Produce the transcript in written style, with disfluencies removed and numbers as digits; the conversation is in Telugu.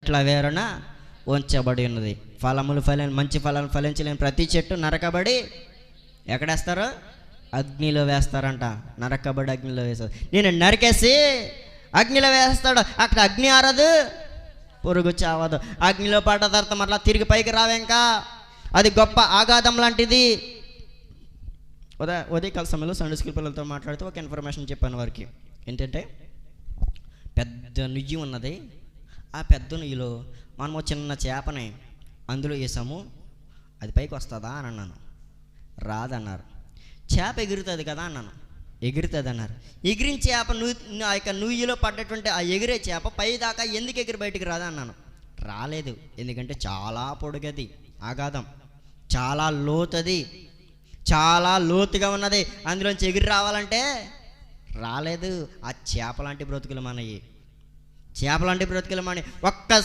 చెట్ల వేరున ఉంచబడి ఉన్నది. మంచి ఫలాలు ఫలించలేని ప్రతి చెట్టు నరకబడి ఎక్కడేస్తారు? అగ్నిలో వేస్తారంట. నరకబడి అగ్నిలో వేస్తారు. నేను నరికేసి అగ్నిలో వేస్తాడు. అక్కడ అగ్ని ఆరదు, పురుగు చావదు. అగ్నిలో పడ్డ తర్వాత మరలా తిరిగి పైకి రావేంకా. అది గొప్ప ఆఘాతం లాంటిది. ఉదయకాల సమయంలో సండే స్కూల్ పిల్లలతో మాట్లాడుతూ ఒక ఇన్ఫర్మేషన్ చెప్పాను వారికి. ఏంటంటే, పెద్ద నుయ్యి ఉన్నది. ఆ పెద్ద నుయ్యిలో మనము చిన్న చేపని అందులో వేసాము, అది పైకి వస్తుందా అని అన్నాను. రాదన్నారు. చేప ఎగురుతుంది కదా అన్నాను. ఎగురుతుంది అన్నారు. ఎగిరిన చేప ఆ యొక్క నుయ్యిలో పడ్డటువంటి ఆ ఎగిరే చేప పై దాకా ఎందుకు ఎగిరి బయటికి రాదా అన్నాను. రాలేదు. ఎందుకంటే చాలా పొడుగది, అగాధం, చాలా లోతది, చాలా లోతుగా ఉన్నది. అందులోంచి ఎగిరి రావాలంటే రాలేదు. ఆ చేపలాంటి బ్రతుకులు మనవి, చేపలాంటి బ్రతుకులు మనవి. ఒక్కసారి